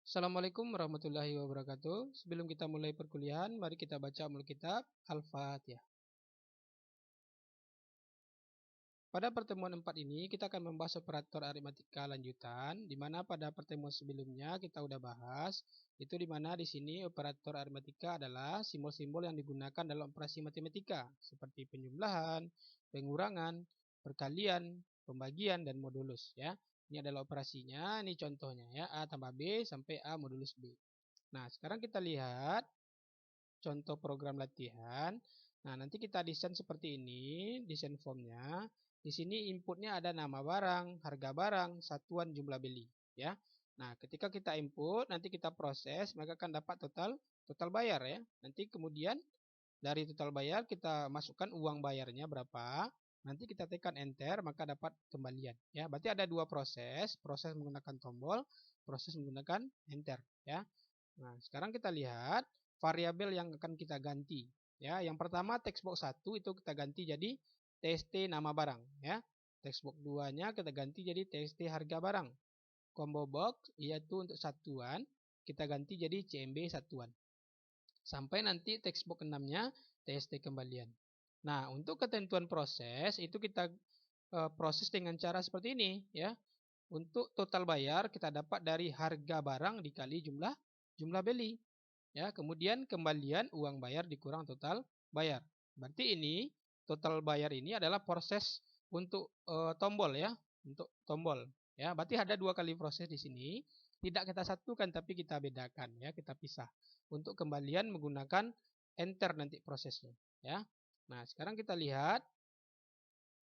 Assalamualaikum warahmatullahi wabarakatuh. Sebelum kita mulai perkuliahan, mari kita baca Alkitab Al-Fatihah. Pada pertemuan 4 ini, kita akan membahas operator aritmatika lanjutan, di mana pada pertemuan sebelumnya kita udah bahas, itu di mana di sini operator aritmatika adalah simbol-simbol yang digunakan dalam operasi matematika, seperti penjumlahan, pengurangan, perkalian, pembagian, dan modulus. Ya, ini adalah operasinya, ini contohnya ya, A tambah B sampai A modulus B. Nah, sekarang kita lihat contoh program latihan. Nah, nanti kita desain seperti ini, desain formnya. Di sini inputnya ada nama barang, harga barang, satuan jumlah beli, ya. Nah, ketika kita input, nanti kita proses, maka akan dapat total bayar ya. Nanti kemudian dari total bayar kita masukkan uang bayarnya berapa. Nanti kita tekan enter, maka dapat kembalian, ya. Berarti ada dua proses, proses menggunakan tombol, proses menggunakan enter, ya. Nah, sekarang kita lihat variabel yang akan kita ganti. Ya, yang pertama textbox 1 itu kita ganti jadi TST nama barang, ya. Textbox 2-nya kita ganti jadi TST harga barang. Combo box yaitu untuk satuan kita ganti jadi CMB satuan. Sampai nanti textbox 6-nya TST kembalian. Nah, untuk ketentuan proses itu kita proses dengan cara seperti ini, ya. Untuk total bayar kita dapat dari harga barang dikali jumlah beli. Ya, kemudian kembalian uang bayar dikurang total bayar. Berarti ini total bayar ini adalah proses untuk tombol ya, untuk tombol. Ya, berarti ada dua kali proses di sini. Tidak kita satukan tapi kita bedakan ya, kita pisah. Untuk kembalian menggunakan enter nanti prosesnya ya. Nah, sekarang kita lihat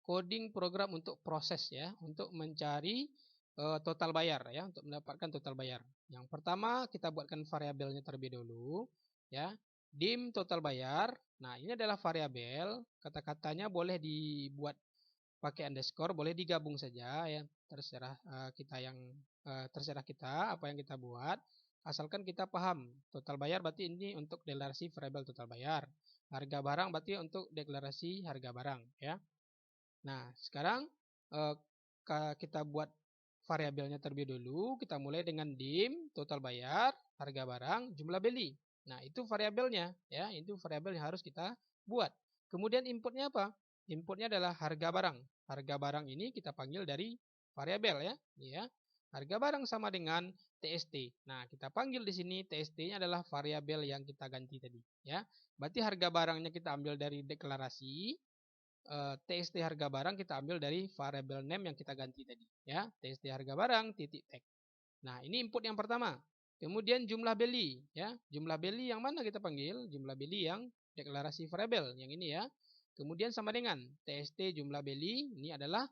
coding program untuk proses ya, untuk mencari total bayar ya, untuk mendapatkan total bayar. Yang pertama kita buatkan variabelnya terlebih dulu ya. Dim total bayar. Nah, ini adalah variabel, kata-katanya boleh dibuat pakai underscore, boleh digabung saja ya, terserah terserah kita apa yang kita buat, asalkan kita paham. Total bayar berarti ini untuk deklarasi variabel total bayar. Harga barang berarti untuk deklarasi harga barang ya. Nah, sekarang kita buat variabelnya terlebih dulu. Kita mulai dengan dim, total bayar, harga barang, jumlah beli. Nah, itu variabelnya ya, itu variabel yang harus kita buat. Kemudian inputnya apa? Inputnya adalah harga barang. Harga barang ini kita panggil dari variabel ya, ya. Harga barang sama dengan TST. Nah, kita panggil di sini TST-nya adalah variabel yang kita ganti tadi ya. Berarti harga barangnya kita ambil dari deklarasi, TST harga barang kita ambil dari variable name yang kita ganti tadi ya, TST harga barang titik tag. Nah, ini input yang pertama. Kemudian jumlah beli ya, jumlah beli yang mana kita panggil? Jumlah beli yang deklarasi variable yang ini ya. Kemudian sama dengan TST jumlah beli, ini adalah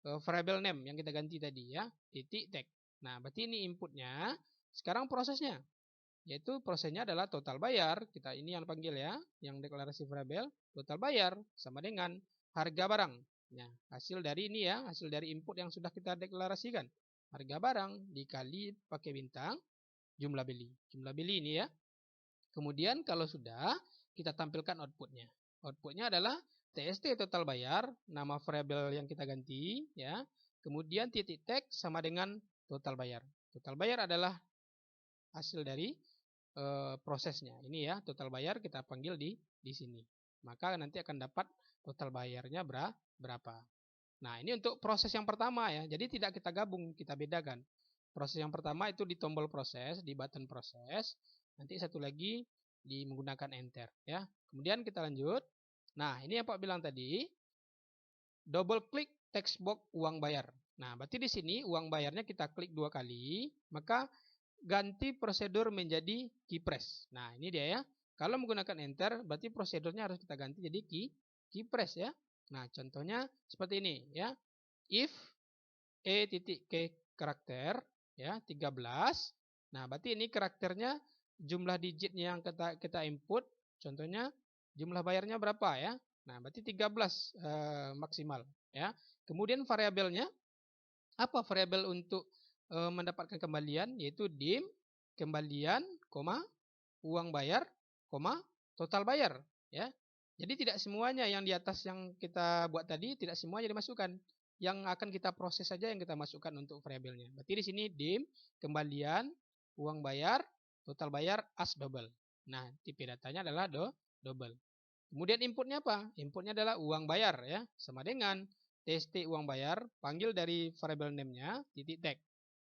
variable name yang kita ganti tadi ya, titik tag. Nah, berarti ini inputnya. Sekarang prosesnya, yaitu prosesnya adalah total bayar. Kita ini yang panggil ya, yang deklarasi variabel total bayar sama dengan harga barang. Nah, hasil dari ini ya, hasil dari input yang sudah kita deklarasikan. Harga barang dikali pakai bintang jumlah beli. Jumlah beli ini ya. Kemudian kalau sudah, kita tampilkan outputnya. Outputnya adalah TST total bayar, nama variabel yang kita ganti ya. Kemudian titik tag sama dengan total bayar. Total bayar adalah hasil dari prosesnya. Ini ya, total bayar kita panggil di sini. Maka nanti akan dapat total bayarnya berapa. Nah, ini untuk proses yang pertama ya. Jadi tidak kita gabung, kita bedakan. Proses yang pertama itu di tombol proses, di button proses. Nanti satu lagi di menggunakan enter ya. Kemudian kita lanjut. Nah, ini yang Pak bilang tadi, double klik text box uang bayar. Nah, berarti di sini uang bayarnya kita klik 2 kali, maka ganti prosedur menjadi key press. Nah, ini dia ya. Kalau menggunakan enter, berarti prosedurnya harus kita ganti jadi key press ya. Nah, contohnya seperti ini ya. If e titik k karakter ya 13. Nah, berarti ini karakternya jumlah digitnya yang kita input. Contohnya jumlah bayarnya berapa ya? Nah, berarti 13 maksimal ya. Kemudian variabelnya apa variabel untuk mendapatkan kembalian, yaitu dim kembalian, uang bayar, total bayar ya. Jadi tidak semuanya yang di atas yang kita buat tadi tidak semuanya dimasukkan. Yang akan kita proses saja yang kita masukkan untuk variabelnya. Berarti di sini dim kembalian uang bayar, total bayar as double. Nah, tipe datanya adalah double. Kemudian inputnya apa? Inputnya adalah uang bayar ya, sama dengan tst uang bayar, panggil dari variable name-nya titik tag.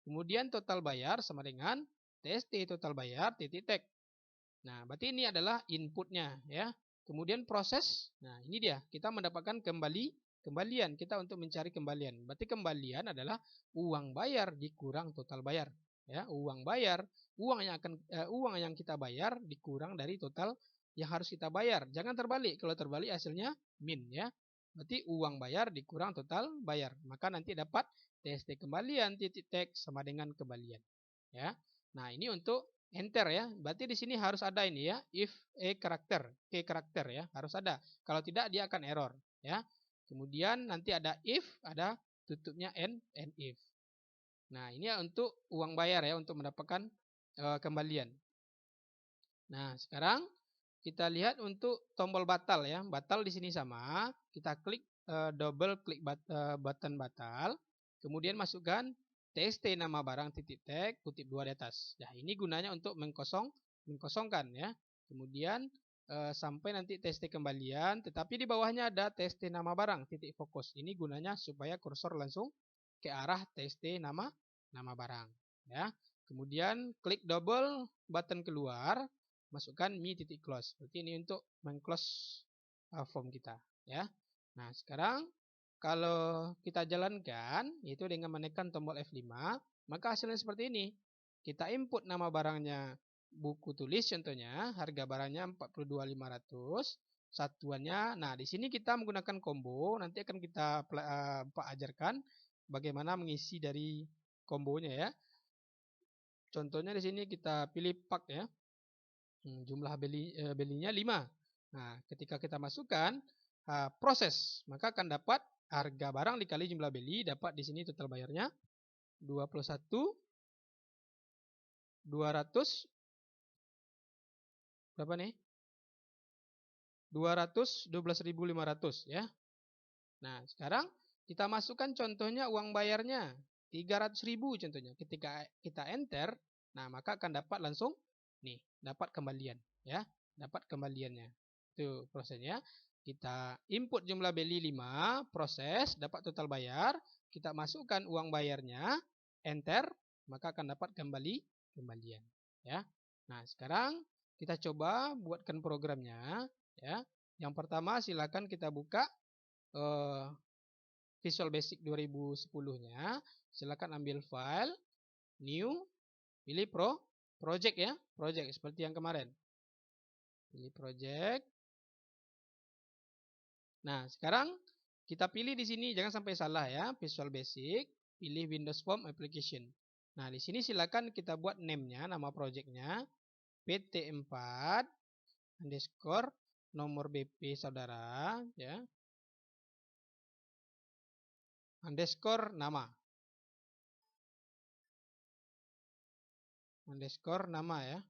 Kemudian total bayar sama dengan tst total bayar titik tag. Nah, berarti ini adalah inputnya ya. Kemudian proses, nah ini dia, kita mendapatkan kembalian, kita untuk mencari kembalian. Berarti kembalian adalah uang bayar dikurang total bayar. Ya, uang bayar, uang yang kita bayar dikurang dari total yang harus kita bayar. Jangan terbalik, kalau terbalik hasilnya min ya. Berarti uang bayar dikurang total bayar. Maka nanti dapat tst kembalian titik tag sama dengan kembalian. Ya. Nah, ini untuk enter ya. Berarti di sini harus ada ini ya, if a karakter, k karakter ya, harus ada. Kalau tidak dia akan error ya. Kemudian nanti ada if, ada tutupnya and if. Nah, ini ya untuk uang bayar ya, untuk mendapatkan kembalian. Nah, sekarang kita lihat untuk tombol batal ya. Batal di sini sama, kita klik double klik button batal, kemudian masukkan tst nama barang titik tag kutip 2 di atas. Nah, ini gunanya untuk mengkosongkan ya. Kemudian sampai nanti tst kembalian, tetapi di bawahnya ada tst nama barang titik fokus. Ini gunanya supaya kursor langsung ke arah tst nama barang ya. Kemudian klik double button keluar, masukkan mi titik close. Berarti ini untuk mengclose form kita ya. Nah, sekarang kalau kita jalankan yaitu dengan menekan tombol F5, maka hasilnya seperti ini. Kita input nama barangnya buku tulis contohnya, harga barangnya 42.500, satuannya. Nah, di sini kita menggunakan combo, nanti akan kita ajarkan bagaimana mengisi dari kombonya ya. Contohnya di sini kita pilih pak ya. Jumlah belinya 5. Nah, ketika kita masukkan proses, maka akan dapat harga barang dikali jumlah beli, dapat di sini total bayarnya 21.200 berapa nih? 212.500 ya. Nah, sekarang kita masukkan contohnya uang bayarnya 300.000 contohnya. Ketika kita enter, nah maka akan dapat langsung nih, dapat kembalian ya, dapat kembaliannya. Itu prosesnya. Kita input jumlah beli 5, proses, dapat total bayar, kita masukkan uang bayarnya, enter, maka akan dapat kembalian ya. Nah, sekarang kita coba buatkan programnya ya. Yang pertama silakan kita buka Visual Basic 2010-nya, silakan ambil file, new, pilih project ya, project seperti yang kemarin. Pilih project. Nah, sekarang kita pilih di sini, jangan sampai salah ya, Visual Basic, pilih Windows Form Application. Nah, di sini silakan kita buat name-nya, nama projectnya, PT4 underscore nomor BP saudara ya, underscore nama ya.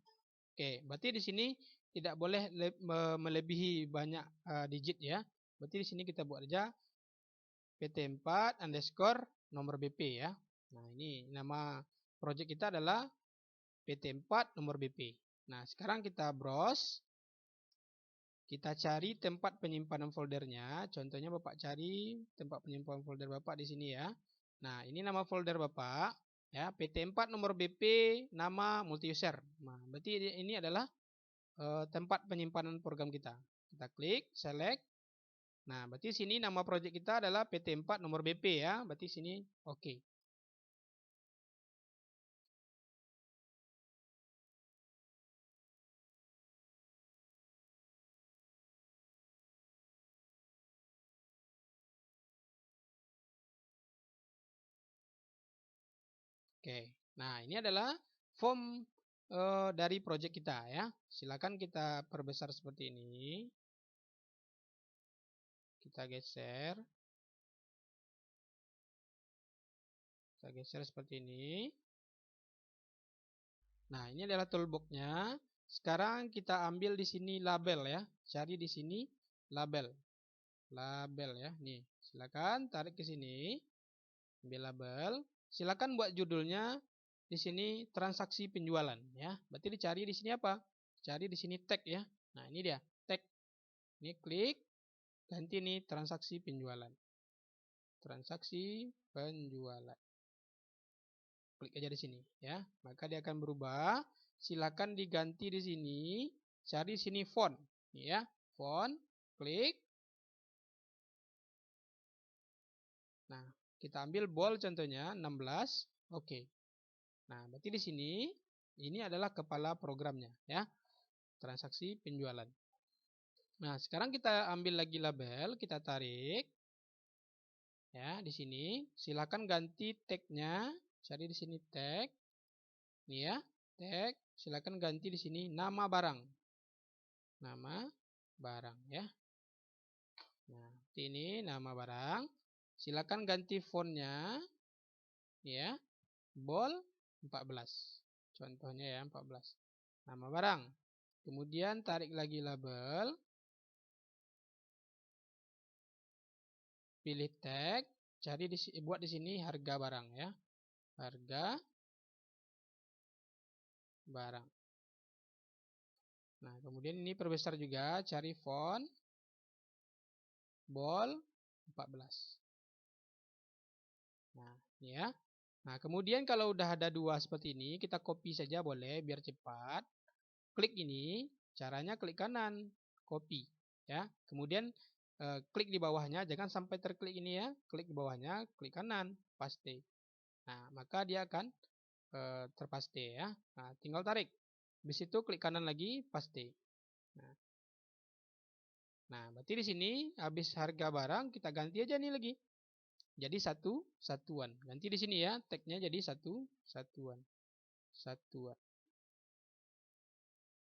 Oke, berarti di sini tidak boleh melebihi banyak digit ya. Berarti di sini kita buat aja PT4 underscore nomor BP ya. Nah, ini nama project kita adalah PT4 nomor BP. Nah, sekarang kita browse. Kita cari tempat penyimpanan foldernya. Contohnya Bapak cari tempat penyimpanan folder Bapak di sini ya. Nah, ini nama folder Bapak ya, PT4 nomor BP, nama multi user. Nah, berarti ini adalah tempat penyimpanan program kita. Kita klik, select. Nah, berarti sini nama project kita adalah PT4 nomor BP ya. Berarti sini oke. Oke. Nah, ini adalah form dari project kita ya. Silakan kita perbesar seperti ini. Kita geser. Kita geser seperti ini. Nah, ini adalah toolbox-nya. Sekarang kita ambil di sini label ya. Cari di sini label. Label ya. Nih, silakan tarik ke sini. Ambil label. Silakan buat judulnya di sini transaksi penjualan ya. Berarti dicari di sini apa? Cari di sini tag ya. Nah, ini dia, tag. Ini klik, ganti nih transaksi penjualan. Transaksi penjualan. Klik aja di sini ya. Maka dia akan berubah. Silakan diganti di sini. Cari sini font ya. Font, klik. Nah, kita ambil bold contohnya 16. Oke. Nah, berarti di sini ini adalah kepala programnya ya. Transaksi penjualan. Nah, sekarang kita ambil lagi label, kita tarik. Ya, di sini silakan ganti tag-nya. Cari di sini tag. Ini ya, tag. Silakan ganti di sini nama barang. Nama barang ya. Nah, ini nama barang. Silakan ganti fontnya. Ya. Bold 14. Contohnya ya 14. Nama barang. Kemudian tarik lagi label. Pilih tag, cari buat di sini harga barang ya. Harga barang. Nah, kemudian ini perbesar juga, cari font bold 14. Nah, ini ya. Nah, kemudian kalau udah ada dua seperti ini, kita copy saja boleh biar cepat. Klik ini, caranya klik kanan, copy ya. Kemudian klik di bawahnya, jangan sampai terklik ini ya. Klik di bawahnya, klik kanan, paste. Nah, maka dia akan terpaste ya. Nah, tinggal tarik. Habis itu klik kanan lagi, paste. Nah, berarti di sini habis harga barang kita ganti aja nih lagi. Jadi satuan. Ganti di sini ya, tagnya jadi satuan. Satuan.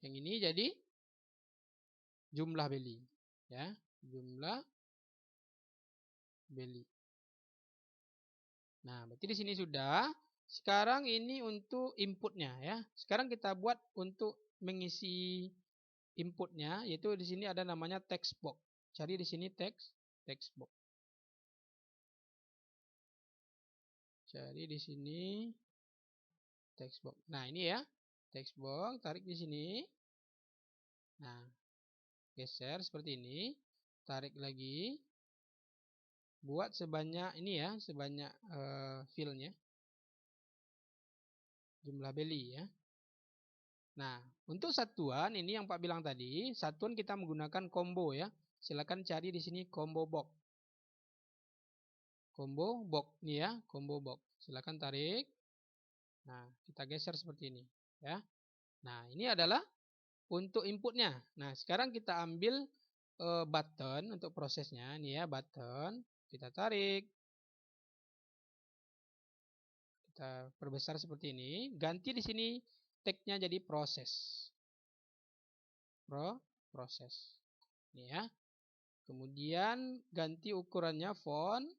Yang ini jadi jumlah beli ya, jumlah beli. Nah, berarti di sini sudah. Sekarang ini untuk inputnya ya. Sekarang kita buat untuk mengisi inputnya, yaitu di sini ada namanya text box. Cari di sini text box. Cari di sini text box. Nah, ini ya. Text box, tarik di sini. Nah, geser seperti ini. Tarik lagi. Buat sebanyak ini ya, sebanyak fillnya. Jumlah beli ya. Nah, untuk satuan ini yang Pak bilang tadi, satuan kita menggunakan combo ya. Silakan cari di sini combo box. Combo box nih ya, combo box. Silakan tarik. Nah, kita geser seperti ini ya. Nah, ini adalah untuk inputnya. Nah, sekarang kita ambil button untuk prosesnya. Nih ya, button. Kita tarik. Kita perbesar seperti ini. Ganti di sini tag-nya jadi proses. Proses. Ini ya. Kemudian ganti ukurannya font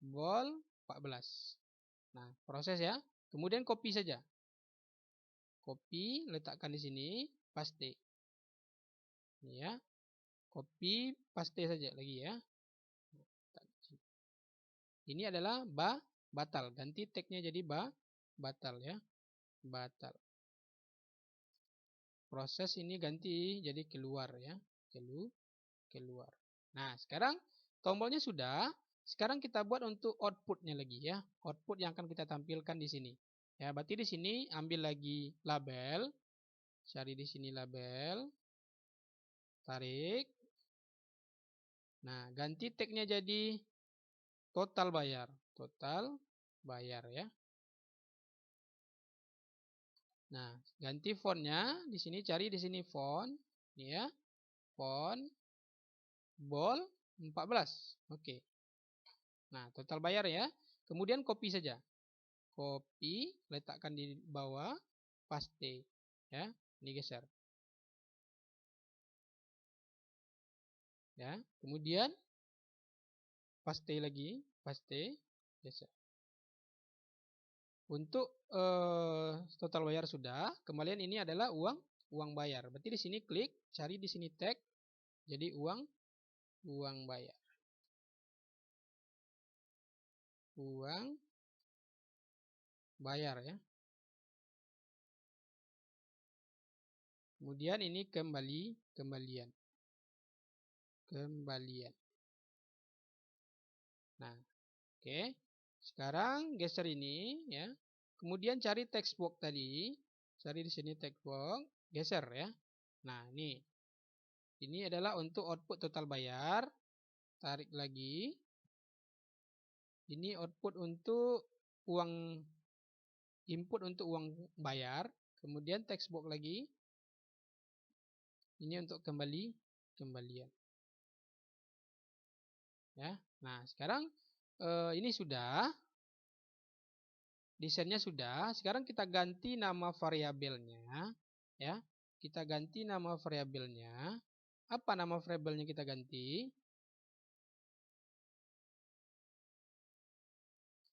bold 14. Nah, proses ya. Kemudian copy saja. Copy, letakkan di sini, paste. Ini ya. Copy, paste saja lagi ya. Ini adalah batal. Ganti tag-nya jadi batal ya. Batal. Proses ini ganti jadi keluar ya. Keluar. Nah, sekarang tombolnya sudah. Sekarang kita buat untuk outputnya lagi ya. Output yang akan kita tampilkan di sini. Ya, berarti di sini ambil lagi label. Cari di sini label. Tarik. Nah, ganti tag-nya jadi total bayar. Total bayar ya. Nah, ganti fontnya. Di sini cari di sini font. Ini ya. Font bold 14. Oke. Nah, total bayar ya. Kemudian copy saja. Copy, letakkan di bawah, paste. Ya, ini geser. Ya, kemudian paste lagi, paste, geser. Untuk total bayar sudah. Kembalian ini adalah uang bayar. Berarti di sini klik, cari di sini tag, jadi uang bayar. Uang bayar ya. Kemudian ini kembalian. Nah, oke. Sekarang geser ini ya. Kemudian cari text box tadi. Cari di sini text box, geser ya. Nah, ini. Ini adalah untuk output total bayar. Tarik lagi. Ini output untuk uang, input untuk uang bayar. Kemudian text box lagi. Ini untuk kembalian. Ya. Nah, sekarang ini sudah. Desainnya sudah. Sekarang kita ganti nama variabelnya. Ya. Kita ganti nama variabelnya. Apa nama variabelnya kita ganti?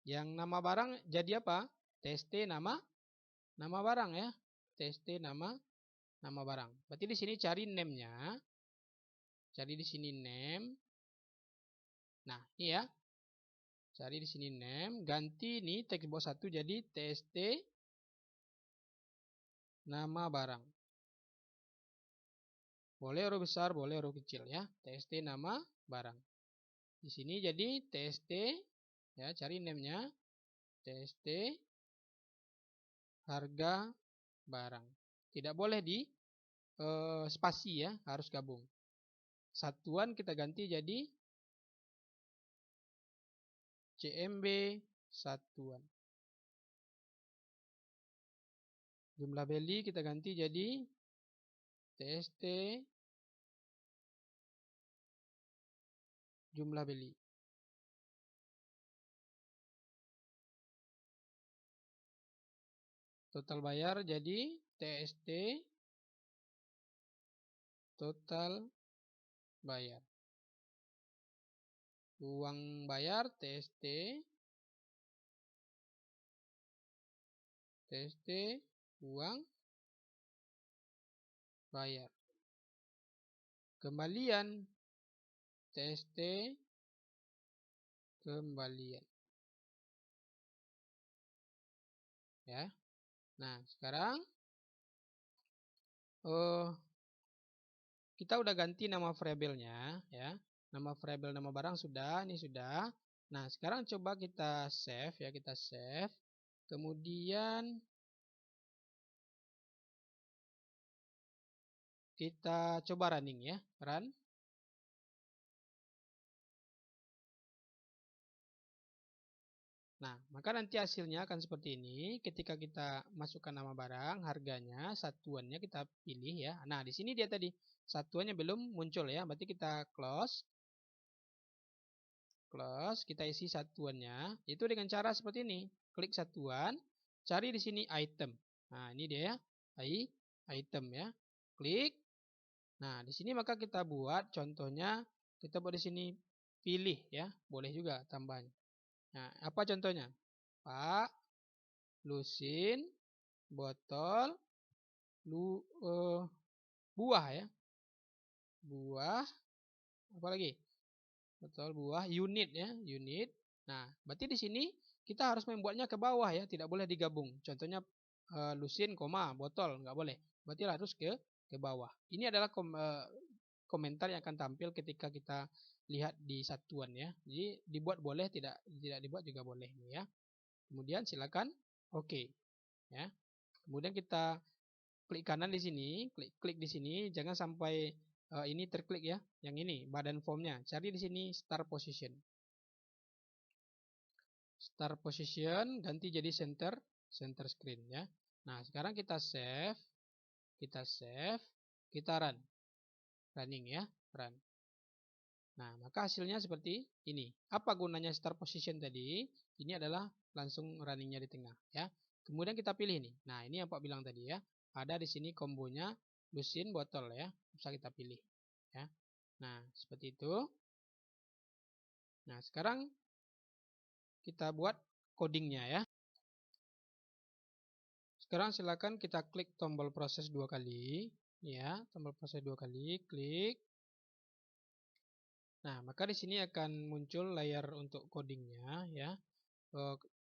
Yang nama barang jadi apa? TST nama barang ya. TST nama barang. Berarti di sini cari name-nya. Cari di sini name. Nah, ini ya. Cari di sini name, ganti nih text box 1 jadi TST nama barang. Boleh huruf besar, boleh huruf kecil ya. TST nama barang. Di sini jadi TST ya, cari name-nya. TST harga barang. Tidak boleh di spasi ya, harus gabung. Satuan kita ganti jadi CMB satuan. Jumlah beli kita ganti jadi TST jumlah beli. Total bayar jadi TST total bayar. Uang bayar TST uang bayar. Kembalian TST kembalian. Ya. Nah, sekarang kita udah ganti nama variabelnya ya. Nama variabel nama barang sudah, ini sudah. Nah, sekarang coba kita save ya, kita save. Kemudian kita coba running ya, run. Nah, maka nanti hasilnya akan seperti ini. Ketika kita masukkan nama barang, harganya, satuannya kita pilih ya. Nah, di sini dia tadi satuannya belum muncul ya. Berarti kita close. Close, kita isi satuannya. Itu dengan cara seperti ini. Klik satuan, cari di sini item. Nah, ini dia ya. Item ya. Klik. Nah, di sini maka kita buat contohnya, kita buat di sini pilih ya. Boleh juga tambahnya. Nah, apa contohnya? Pak, lusin, botol, buah ya. Buah, apa lagi? Botol, buah, unit ya, unit. Nah, berarti di sini kita harus membuatnya ke bawah ya, tidak boleh digabung. Contohnya lusin, botol, nggak boleh. Berarti harus ke bawah. Ini adalah komentar yang akan tampil ketika kita lihat di satuan ya. Jadi dibuat boleh, tidak dibuat juga boleh ya. Kemudian silakan oke ya. Kemudian kita klik kanan di sini, klik di sini, jangan sampai ini terklik ya. Yang ini badan formnya. Cari di sini start position. Start position ganti jadi center screen ya. Nah, sekarang kita save, kita run. Running ya, run. Nah, maka hasilnya seperti ini. Apa gunanya start position tadi? Ini adalah langsung runningnya di tengah ya. Kemudian kita pilih nih. Nah, ini yang Pak bilang tadi ya. Ada di sini kombonya lusin botol ya. Bisa kita pilih ya. Nah, seperti itu. Nah, sekarang kita buat codingnya ya. Sekarang silakan kita klik tombol proses 2 kali ya, tombol proses 2 kali, klik. Nah, maka di sini akan muncul layar untuk codingnya ya.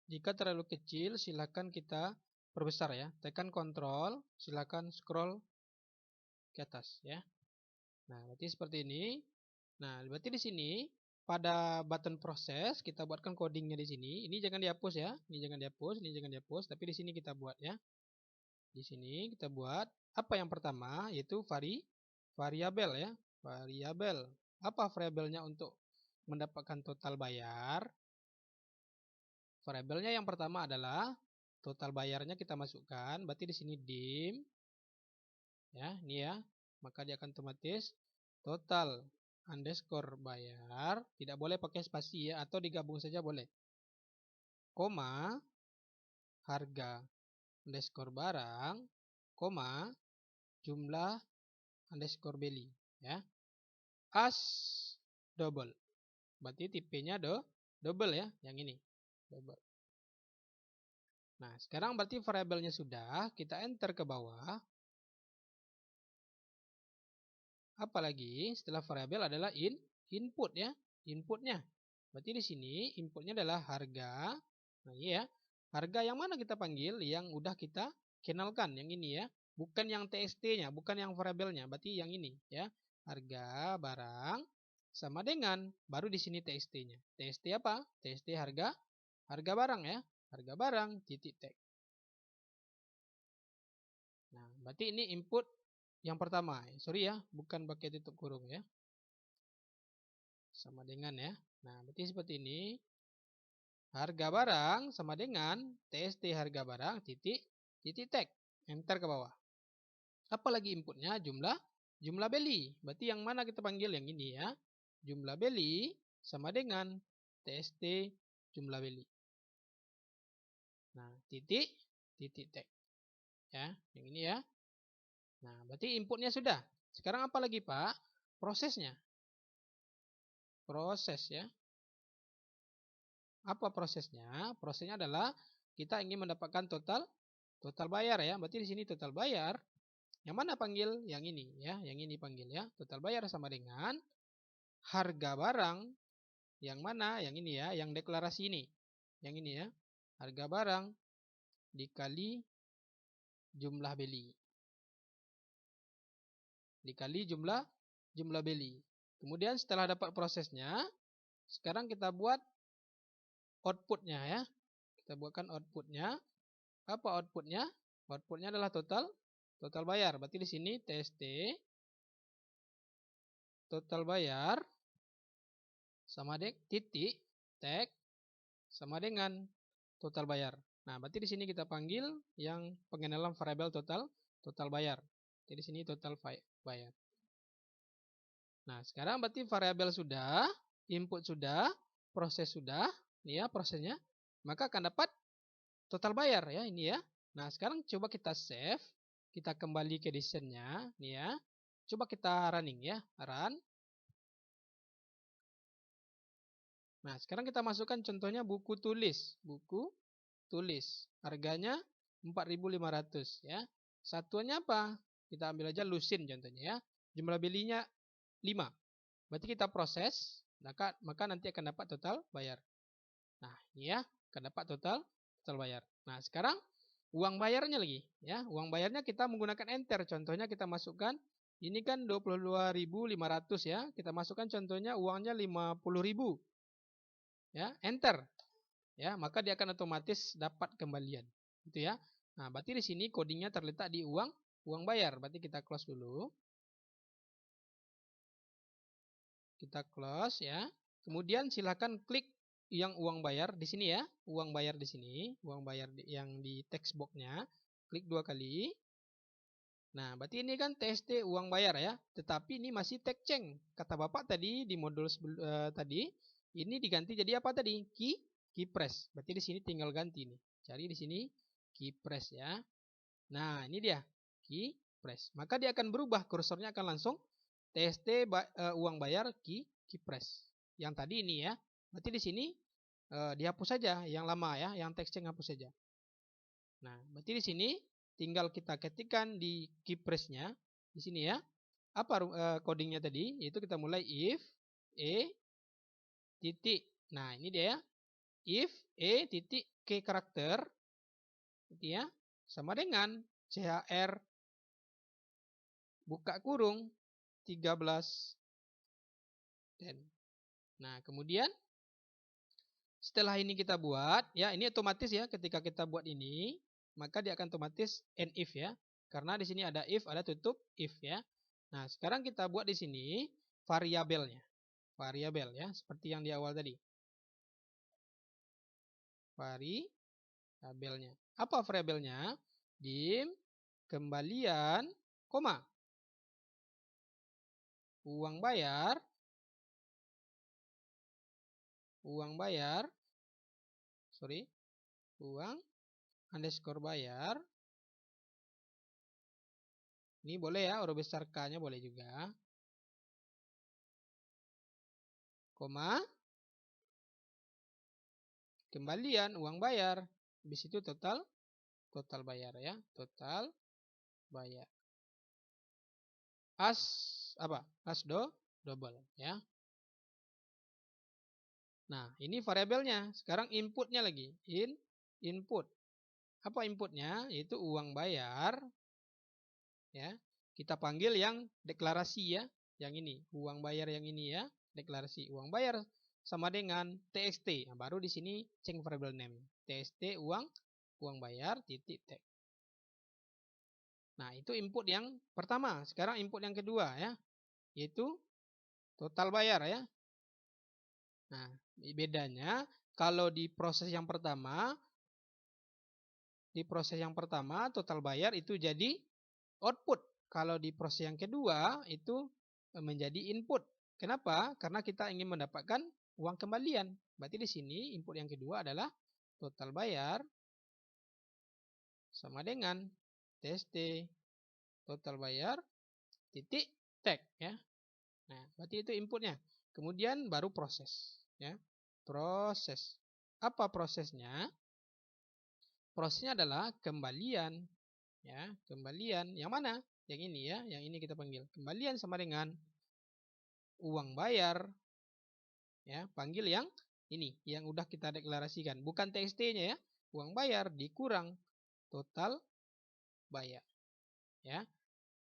Jika terlalu kecil, silakan kita perbesar ya. Tekan Ctrl, silakan scroll ke atas ya. Nah, berarti seperti ini. Nah, berarti di sini pada button proses kita buatkan codingnya di sini. Ini jangan dihapus ya. Ini jangan dihapus, ini jangan dihapus, tapi di sini kita buat ya. Di sini kita buat apa yang pertama yaitu variabel ya. Variabel. Apa variabelnya untuk mendapatkan total bayar? Variabelnya yang pertama adalah total bayarnya kita masukkan. Berarti di sini dim ya, ini ya. Maka dia akan otomatis total underscore bayar, tidak boleh pakai spasi ya, atau digabung saja boleh. Koma harga underscore barang, koma jumlah underscore beli ya. As double. Berarti tipenya double ya, yang ini. Double. Nah, sekarang berarti variabelnya sudah, kita enter ke bawah. Apalagi setelah variabel adalah input ya, inputnya. Berarti di sini inputnya adalah harga. Nah, iya, harga yang mana kita panggil? Yang udah kita kenalkan, yang ini ya. Bukan yang txt-nya, bukan yang variabelnya. Berarti yang ini ya. Harga barang sama dengan baru di sini txt-nya. Txt apa? Txt harga barang ya. Harga barang titik tag. Nah, berarti ini input yang pertama. Sorry ya, bukan pakai tutup kurung ya. Sama dengan ya. Nah, berarti seperti ini. Harga barang sama dengan tst harga barang titik tag. Enter ke bawah. Apalagi inputnya jumlah beli. Berarti yang mana kita panggil? Yang ini ya. Jumlah beli sama dengan tst jumlah beli. Nah, titik tag. Ya, yang ini ya. Nah, berarti inputnya sudah. Sekarang apa lagi, Pak? Prosesnya. Proses ya. Apa prosesnya? Prosesnya adalah kita ingin mendapatkan total bayar ya. Berarti di sini total bayar. Yang mana panggil? Yang ini ya. Yang ini panggil ya. Total bayar sama dengan harga barang. Yang mana? Yang ini ya. Yang deklarasi ini. Yang ini ya. Harga barang dikali jumlah beli. Dikali jumlah beli. Kemudian setelah dapat prosesnya, sekarang kita buat outputnya ya. Kita buatkan outputnya. Apa outputnya? Outputnya adalah total bayar. Berarti di sini tst total bayar sama dengan titik tag sama dengan total bayar. Nah, berarti di sini kita panggil yang pengenalan variabel total bayar. Jadi di sini total bayar. Nah, sekarang berarti variabel sudah, input sudah, proses sudah, ini ya prosesnya. Maka akan dapat total bayar ya ini ya. Nah, sekarang coba kita save, kita kembali ke desainnya, nih ya. Coba kita running ya, run. Nah, sekarang kita masukkan contohnya buku tulis, harganya 4.500 ya. Satuannya apa? Kita ambil aja lusin contohnya ya. Jumlah belinya 5. Berarti kita proses, maka nanti akan dapat total bayar. Nah, ini ya, akan dapat total bayar. Nah, sekarang uang bayarnya lagi ya. Uang bayarnya kita menggunakan enter. Contohnya kita masukkan ini kan 22.500 ya. Kita masukkan contohnya uangnya 50.000. Ya, enter. Ya, maka dia akan otomatis dapat kembalian. Gitu ya. Nah, berarti di sini codingnya terletak di uang bayar. Berarti kita close dulu. Kita close ya. Kemudian silakan klik yang uang bayar di sini ya. Uang bayar di sini, uang bayar yang di text box-nya. Klik 2 kali. Nah, berarti ini kan tst uang bayar ya. Tetapi ini masih tag ceng. Kata Bapak tadi di modul tadi, ini diganti jadi apa tadi? Key press. Berarti di sini tinggal ganti nih. Cari di sini key press ya. Nah, ini dia key press. Maka dia akan berubah, kursornya akan langsung tst uang bayar key press. Yang tadi ini ya. Berarti di sini dihapus saja yang lama ya, yang text ceng hapus saja. Nah, berarti di sini tinggal kita ketikkan di key press-nya di sini ya. Apa codingnya tadi? Itu kita mulai if e titik. Nah, ini dia ya. if e titik k karakter gitu ya, sama dengan chr buka kurung 13 dan. Nah, kemudian setelah ini kita buat, ya ini otomatis ya ketika kita buat ini, maka dia akan otomatis end if ya. Karena di sini ada if, ada tutup if ya. Nah, sekarang kita buat di sini variabelnya. Variabel ya, seperti yang di awal tadi. Variabelnya. Apa variabelnya? Dim kembalian, koma. Uang bayar, uang underscore bayar. Ini boleh ya, huruf besar K-nya boleh juga. Koma. Kembalian uang bayar. Habis itu total bayar ya, total bayar. Double ya. Nah, ini variabelnya. Sekarang inputnya lagi. Input. Apa inputnya? Yaitu uang bayar. Ya. Kita panggil yang deklarasi ya. Yang ini. Uang bayar yang ini ya. Deklarasi. Uang bayar sama dengan txt. Nah, baru di sini change variable name. Txt uang bayar titik tag. Nah, itu input yang pertama. Sekarang input yang kedua ya. Yaitu total bayar ya. Nah, bedanya kalau di proses yang pertama total bayar itu jadi output. Kalau di proses yang kedua itu menjadi input. Kenapa? Karena kita ingin mendapatkan uang kembalian. Berarti di sini input yang kedua adalah total bayar sama dengan tst total bayar titik tag ya. Nah, berarti itu inputnya. Kemudian baru proses ya. Proses. Apa prosesnya? Prosesnya adalah kembalian ya, kembalian yang mana? Yang ini ya, yang ini kita panggil. Kembalian sama dengan uang bayar ya, panggil yang ini yang udah kita deklarasikan, bukan txt-nya ya. Uang bayar dikurang total bayar ya.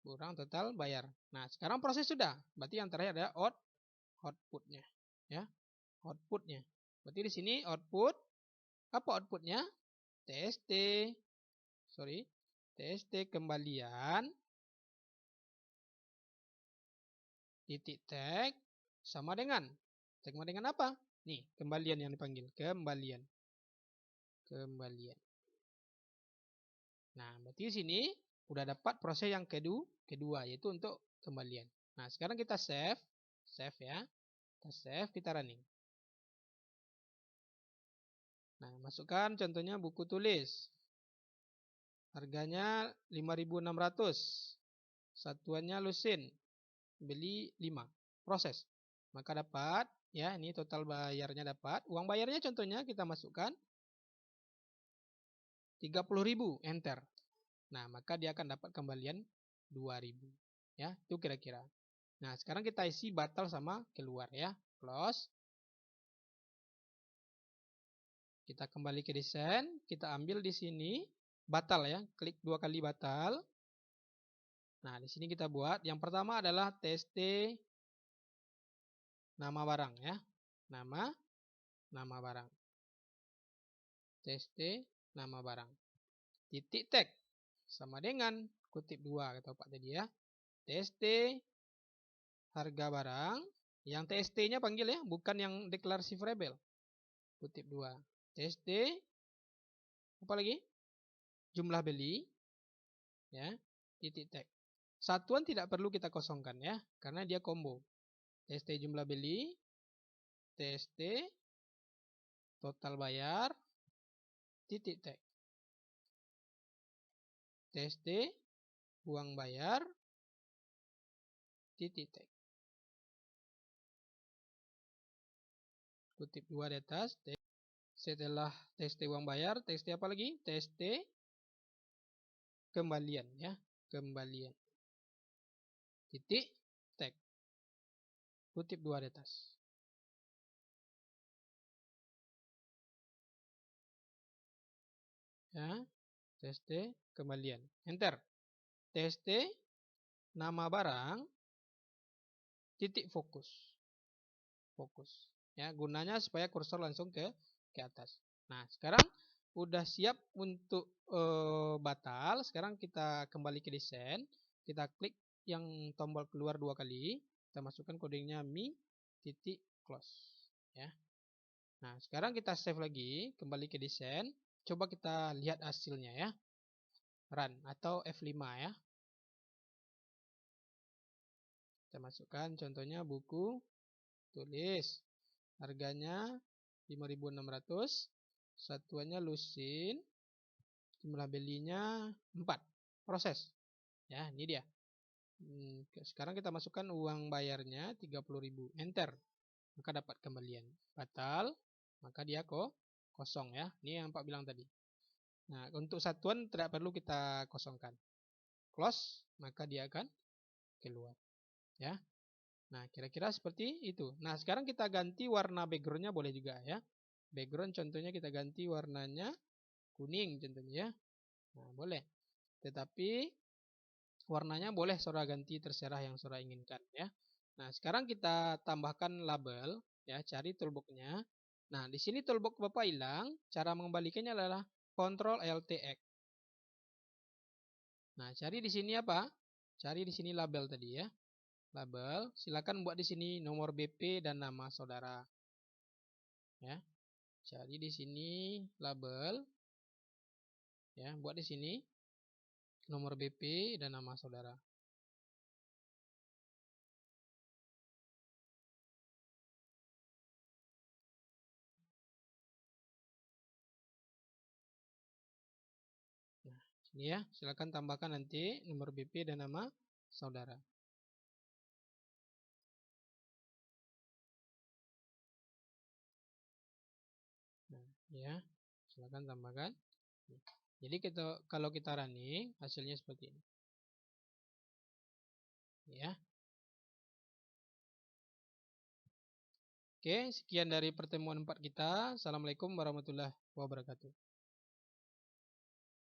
Kurang total bayar. Nah, sekarang proses sudah. Berarti yang terakhir ada outputnya ya. Outputnya. Berarti di sini output apa outputnya? tst kembalian titik tag sama dengan apa? Nih, kembalian yang dipanggil, kembalian. Nah, berarti di sini udah dapat proses yang kedua yaitu untuk kembalian. Nah, sekarang kita save ya. Kita save, kita running. Nah, masukkan contohnya buku tulis. Harganya 5.600. Satuannya lusin. Beli 5. Proses. Maka dapat ya, ini total bayarnya dapat. Uang bayarnya contohnya kita masukkan 30.000, enter. Nah, maka dia akan dapat kembalian 2.000. Ya, itu kira-kira. Nah, sekarang kita isi batal sama keluar ya. Close. Kita kembali ke desain, kita ambil di sini batal ya, klik 2 kali batal. Nah, di sini kita buat yang pertama adalah tst nama barang ya. Nama barang. Tst nama barang. Titik tag sama dengan kutip 2 kata Pak tadi ya. Tst harga barang, yang tst-nya panggil ya, bukan yang deklarasi variabel. Kutip 2. Tst apa lagi? Jumlah beli ya, titik tag. Satuan tidak perlu kita kosongkan ya, karena dia combo. Tst jumlah beli, tst total bayar, titik tag. Tst uang bayar, titik tag. Kutip 2 di atas. Setelah tst uang bayar, tst apa lagi? Tst kembalian ya, kembalian. Titik tag. Kutip 2 di atas. ya. TST kembalian. Enter. TST nama barang titik fokus. Fokus. Ya, gunanya supaya kursor langsung ke atas. Nah, sekarang udah siap untuk batal. Sekarang kita kembali ke desain. Kita klik yang tombol keluar 2 kali. Kita masukkan kodenya mi titik close. Ya. Nah, sekarang kita save lagi, kembali ke desain. Coba kita lihat hasilnya ya. Run atau F5 ya. Kita masukkan contohnya buku tulis. Harganya 5.600. Satuannya lusin. Jumlah belinya 4. Proses. Ya, ini dia. Sekarang kita masukkan uang bayarnya 30.000. Enter. Maka dapat kembalian. Batal. Maka dia kosong ya. Ini yang Pak bilang tadi. Nah, untuk satuan tidak perlu kita kosongkan. Close, maka dia akan keluar. Ya. Nah, kira-kira seperti itu. Nah, sekarang kita ganti warna backgroundnya boleh juga ya. Background contohnya kita ganti warnanya kuning contohnya ya. Nah, boleh. Tetapi warnanya boleh saudara ganti terserah yang saudara inginkan ya. Nah, sekarang kita tambahkan label ya, cari toolbox-nya. Nah, di sini toolbox Bapak hilang, cara mengembalikannya adalah Ctrl Alt X. Nah, cari di sini apa? Cari di sini label tadi ya. Label, silakan buat di sini nomor BP dan nama saudara. Ya. Cari di sini label. Ya, buat di sini nomor BP dan nama saudara. Nah, sini ya, silakan tambahkan nanti nomor BP dan nama saudara. Nah, ya, silakan tambahkan. Jadi kalau kita running hasilnya seperti ini. Ya. Oke, sekian dari pertemuan 4 kita. Assalamualaikum warahmatullahi wabarakatuh.